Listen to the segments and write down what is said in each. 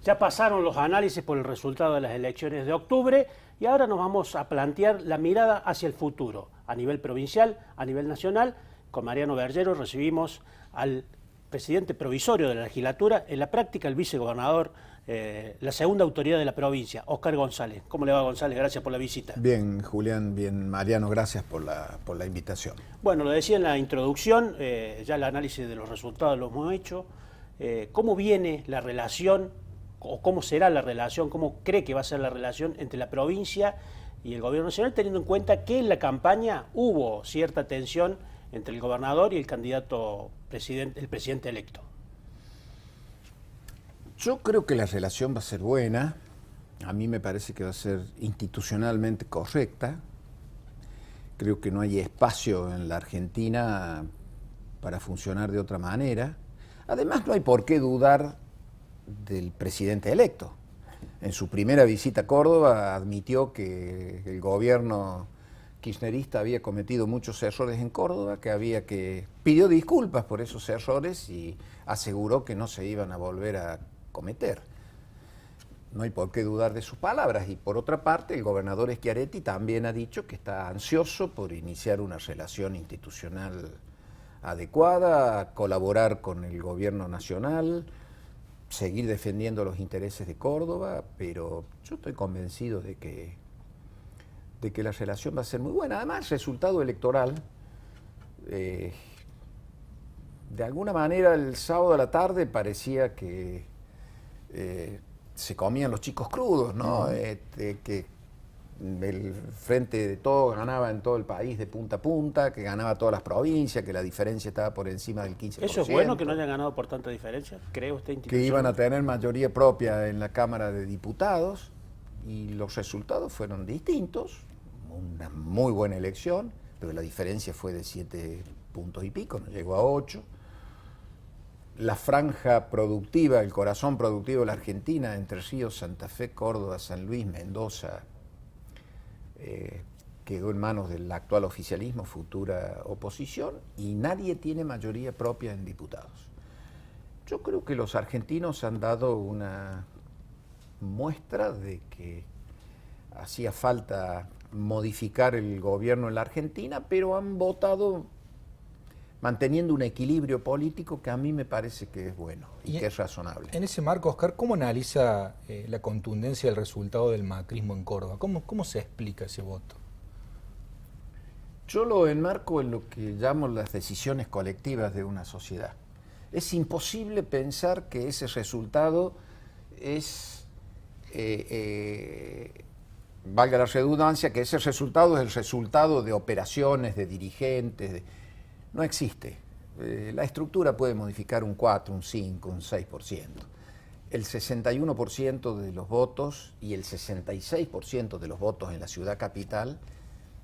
Ya pasaron los análisis por el resultado de las elecciones de octubre y ahora nos vamos a plantear la mirada hacia el futuro, a nivel provincial, a nivel nacional. Con Mariano Bergero recibimos al presidente provisorio de la legislatura, en la práctica el vicegobernador, la segunda autoridad de la provincia, Óscar González. ¿Cómo le va, González? Gracias por la visita. Bien, Julián, bien, Mariano, gracias por la invitación. Bueno, lo decía en la introducción, ya el análisis de los resultados lo hemos hecho. ¿Cómo viene la relación, o cómo será la relación, cómo cree que va a ser la relación entre la provincia y el gobierno nacional, teniendo en cuenta que en la campaña hubo cierta tensión entre el gobernador y el candidato presidente, el presidente electo? Yo creo que la relación va a ser buena, a mí me parece que va a ser institucionalmente correcta, creo que no hay espacio en la Argentina para funcionar de otra manera, además no hay por qué dudar del presidente electo. En su primera visita a Córdoba admitió que el gobierno kirchnerista había cometido muchos errores en Córdoba, pidió disculpas por esos errores y aseguró que no se iban a volver a cometer. No hay por qué dudar de sus palabras. Y por otra parte, el gobernador Schiaretti también ha dicho que está ansioso por iniciar una relación institucional adecuada, colaborar con el gobierno nacional, seguir defendiendo los intereses de Córdoba, pero yo estoy convencido de que la relación va a ser muy buena. Además, el resultado electoral, de alguna manera el sábado a la tarde parecía que se comían los chicos crudos, ¿no? Que el Frente de Todos ganaba en todo el país de punta a punta, que ganaba todas las provincias, que la diferencia estaba por encima del 15%. ¿Eso es bueno, que no hayan ganado por tanta diferencia? ¿Cree usted que iban a tener mayoría propia en la Cámara de Diputados, y los resultados fueron distintos. Una muy buena elección, pero la diferencia fue de 7 puntos y pico, no llegó a 8. La franja productiva, el corazón productivo de la Argentina, Entre Ríos, Santa Fe, Córdoba, San Luis, Mendoza, quedó en manos del actual oficialismo, futura oposición, y nadie tiene mayoría propia en diputados. Yo creo que los argentinos han dado una muestra de que hacía falta modificar el gobierno en la Argentina, pero han votado manteniendo un equilibrio político que a mí me parece que es bueno y que es razonable. En ese marco, Óscar, ¿cómo analiza la contundencia del resultado del macrismo en Córdoba? ¿Cómo se explica ese voto? Yo lo enmarco en lo que llamo las decisiones colectivas de una sociedad. Es imposible pensar que ese resultado es, valga la redundancia, que ese resultado es el resultado de operaciones, de dirigentes, no existe. La estructura puede modificar un 4, un 5, un 6%. El 61% de los votos y el 66% de los votos en la ciudad capital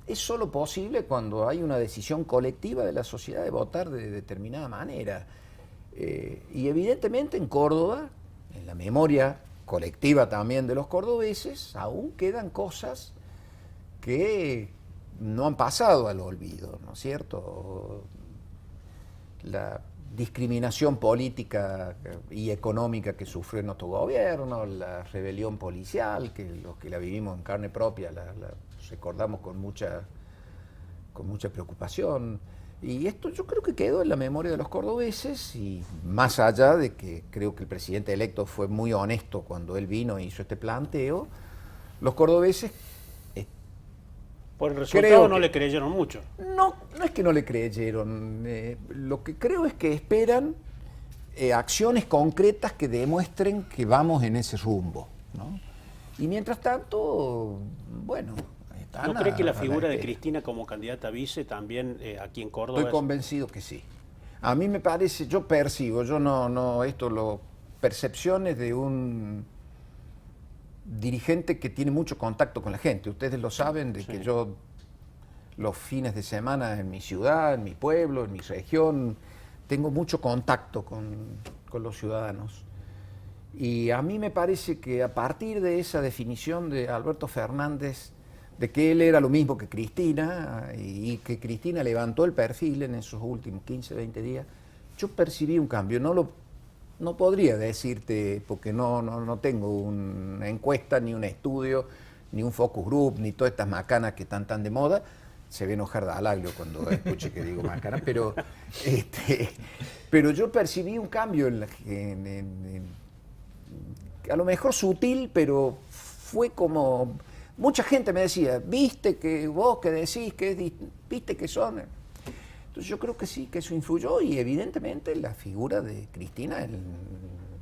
es solo posible cuando hay una decisión colectiva de la sociedad de votar de determinada manera. Y evidentemente en Córdoba, en la memoria colectiva también de los cordobeses, aún quedan cosas que no han pasado al olvido, ¿no es cierto? La discriminación política y económica que sufrió nuestro gobierno, la rebelión policial, que los que la vivimos en carne propia la recordamos con mucha preocupación. Y esto yo creo que quedó en la memoria de los cordobeses, y más allá de que creo que el presidente electo fue muy honesto cuando él vino e hizo este planteo, los cordobeses por el resultado no le creyeron mucho. No es que no le creyeron. Lo que creo es que esperan acciones concretas que demuestren que vamos en ese rumbo, ¿no? Y mientras tanto, bueno, ¿No cree que la figura de Cristina como candidata a vice también aquí en Córdoba? Estoy convencido que sí. A mí me parece, yo percibo, percepciones de un dirigente que tiene mucho contacto con la gente. Ustedes lo saben, de que yo los fines de semana en mi ciudad, en mi pueblo, en mi región, tengo mucho contacto con los ciudadanos. Y a mí me parece que a partir de esa definición de Alberto Fernández, de que él era lo mismo que Cristina, y que Cristina levantó el perfil en esos últimos 15, 20 días, yo percibí un cambio. no podría decirte, porque no tengo una encuesta, ni un estudio, ni un focus group, ni todas estas macanas que están tan de moda. Se ve enojar Dalaglio cuando escuche que digo macana, pero yo percibí un cambio a lo mejor sutil, pero fue como... Mucha gente me decía, ¿viste que vos que decís que viste que son? Entonces yo creo que sí, que eso influyó y evidentemente la figura de Cristina en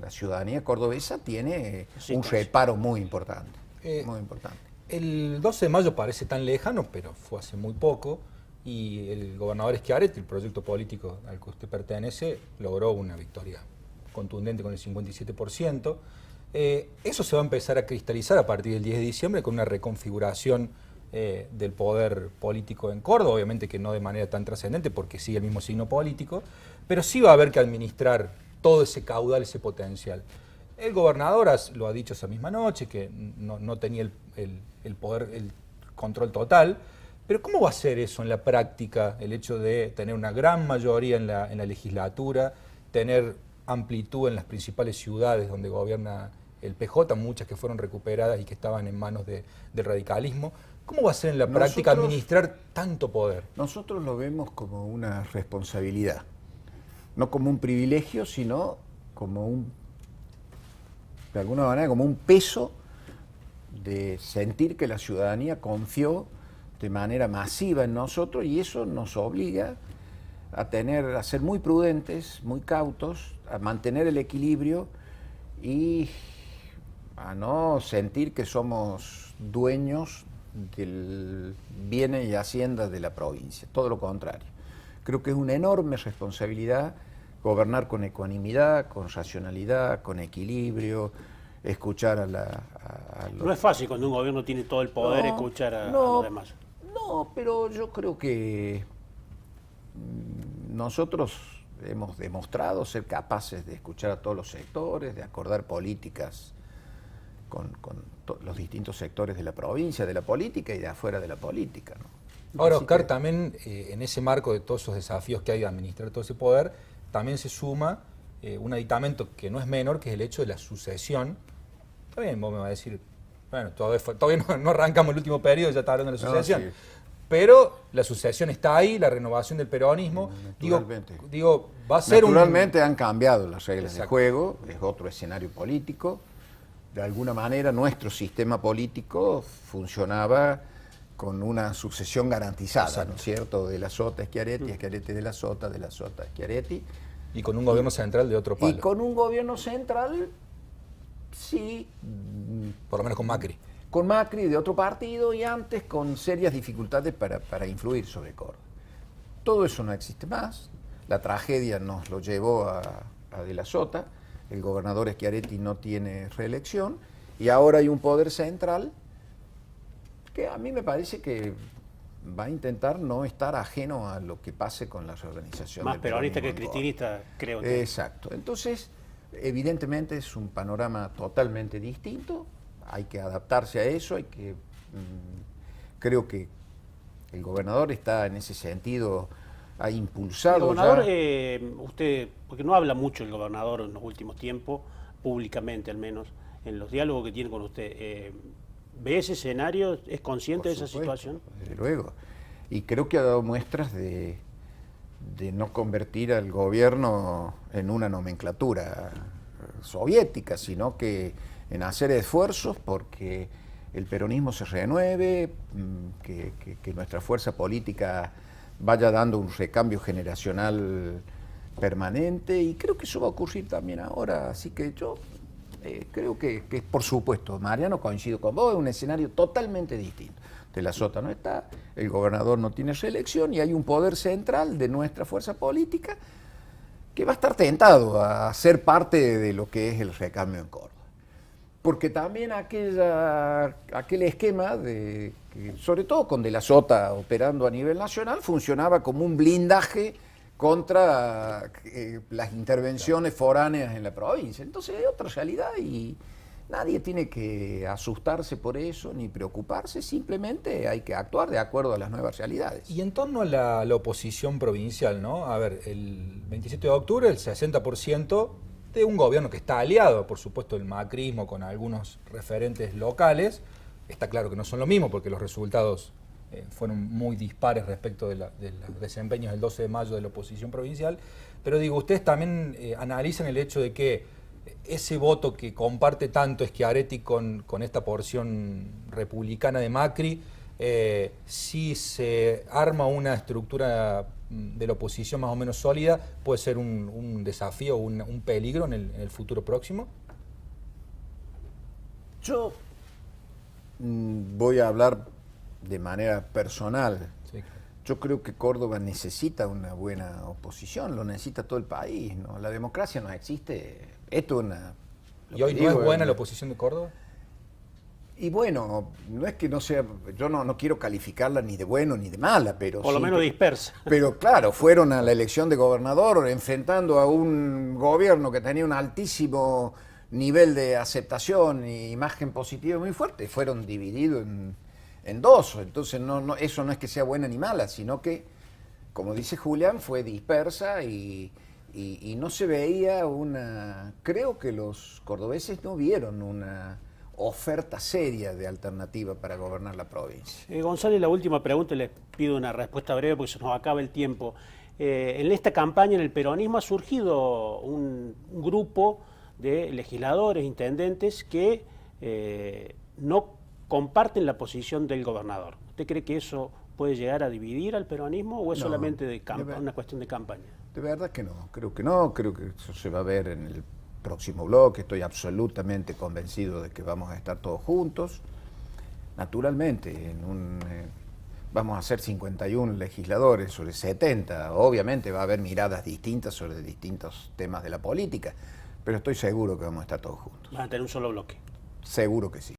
la ciudadanía cordobesa tiene un reparo muy importante, muy importante. El 12 de mayo parece tan lejano, pero fue hace muy poco, y el gobernador Schiaretti, el proyecto político al que usted pertenece, logró una victoria contundente con el 57%. Eso se va a empezar a cristalizar a partir del 10 de diciembre con una reconfiguración del poder político en Córdoba, obviamente que no de manera tan trascendente porque sigue el mismo signo político, pero sí va a haber que administrar todo ese caudal, ese potencial. El gobernador lo ha dicho esa misma noche, que no tenía el poder, el control total, pero ¿cómo va a ser eso en la práctica, el hecho de tener una gran mayoría en la legislatura, tener amplitud en las principales ciudades donde gobierna el PJ, muchas que fueron recuperadas y que estaban en manos del radicalismo? ¿Cómo va a ser en la práctica administrar tanto poder? Nosotros lo vemos como una responsabilidad, no como un privilegio, sino como de alguna manera, como un peso de sentir que la ciudadanía confió de manera masiva en nosotros y eso nos obliga a ser muy prudentes, muy cautos, a mantener el equilibrio y a no sentir que somos dueños del bienes y haciendas de la provincia, todo lo contrario. Creo que es una enorme responsabilidad gobernar con ecuanimidad, con racionalidad, con equilibrio, escuchar a los... No es fácil cuando un gobierno tiene todo el poder escuchar a los demás. No, pero yo creo que nosotros hemos demostrado ser capaces de escuchar a todos los sectores, de acordar políticas con los distintos sectores de la provincia, de la política y de afuera de la política, ¿no? Ahora, Oscar, también en ese marco de todos esos desafíos que hay de administrar todo ese poder, también se suma un aditamento que no es menor, que es el hecho de la sucesión. Está bien, vos me vas a decir, bueno, todavía no arrancamos el último periodo, ya está hablando de la sucesión. No, sí. Pero la sucesión está ahí, la renovación del peronismo. Digo, va a ser Naturalmente han cambiado las reglas de juego, es otro escenario político. De alguna manera nuestro sistema político funcionaba con una sucesión garantizada, ¿no es cierto? De la Sota a Schiaretti, Schiaretti de la Sota a Schiaretti. Y con un gobierno central de otro palo. Y con un gobierno central, sí. Por lo menos con Macri. Con Macri de otro partido y antes con serias dificultades para influir sobre Córdoba. Todo eso no existe más. La tragedia nos lo llevó a De la Sota. El gobernador Schiaretti no tiene reelección y ahora hay un poder central que a mí me parece que va a intentar no estar ajeno a lo que pase con la reorganización. Más peronista que cristinista, creo. Exacto. Entonces, evidentemente es un panorama totalmente distinto. Hay que adaptarse a eso, creo que el gobernador está en ese sentido, ha impulsado. El gobernador, usted, porque no habla mucho el gobernador en los últimos tiempos, públicamente al menos, en los diálogos que tiene con usted, ¿ve ese escenario? ¿Es consciente de esa situación? Desde luego. Y creo que ha dado muestras de no convertir al gobierno en una nomenclatura soviética, sino que en hacer esfuerzos porque el peronismo se renueve, que nuestra fuerza política vaya dando un recambio generacional permanente y creo que eso va a ocurrir también ahora, así que yo creo que por supuesto, Mariano, coincido con vos, es un escenario totalmente distinto. De la Sota no está, el gobernador no tiene reelección y hay un poder central de nuestra fuerza política que va a estar tentado a ser parte de lo que es el recambio en Córdoba. Porque también aquel esquema, sobre todo con De la Sota operando a nivel nacional, funcionaba como un blindaje contra las intervenciones foráneas en la provincia. Entonces es otra realidad y nadie tiene que asustarse por eso ni preocuparse, simplemente hay que actuar de acuerdo a las nuevas realidades. Y en torno a la oposición provincial, ¿no? A ver, el 27 de octubre el 60% de un gobierno que está aliado, por supuesto, el macrismo con algunos referentes locales. Está claro que no son lo mismo porque los resultados fueron muy dispares respecto de los desempeños del 12 de mayo de la oposición provincial. Pero digo, ustedes también analizan el hecho de que ese voto que comparte tanto Schiaretti con esta porción republicana de Macri, si se arma una estructura de la oposición más o menos sólida, puede ser un desafío, un peligro en el futuro próximo. Yo voy a hablar de manera personal. Sí. Yo creo que Córdoba necesita una buena oposición, lo necesita todo el país, ¿no? La democracia no existe. Esto es una... ¿Y hoy no es buena la oposición de Córdoba? Y bueno, no es que no sea, yo no quiero calificarla ni de bueno ni de mala, pero Por lo menos dispersa. Pero claro, fueron a la elección de gobernador enfrentando a un gobierno que tenía un altísimo nivel de aceptación e imagen positiva muy fuerte. Fueron divididos en dos. Entonces eso no es que sea buena ni mala, sino que, como dice Julián, fue dispersa y no se veía una... Creo que los cordobeses no vieron una oferta seria de alternativa para gobernar la provincia. González, la última pregunta, les pido una respuesta breve porque se nos acaba el tiempo. En esta campaña en el peronismo ha surgido un grupo de legisladores, intendentes que no comparten la posición del gobernador. ¿Usted cree que eso puede llegar a dividir al peronismo o es solamente una cuestión de campaña? De verdad que no, creo que eso se va a ver en el próximo bloque. Estoy absolutamente convencido de que vamos a estar todos juntos. Naturalmente, vamos a ser 51 legisladores sobre 70. Obviamente va a haber miradas distintas sobre distintos temas de la política, pero estoy seguro que vamos a estar todos juntos. Van a tener un solo bloque. Seguro que sí.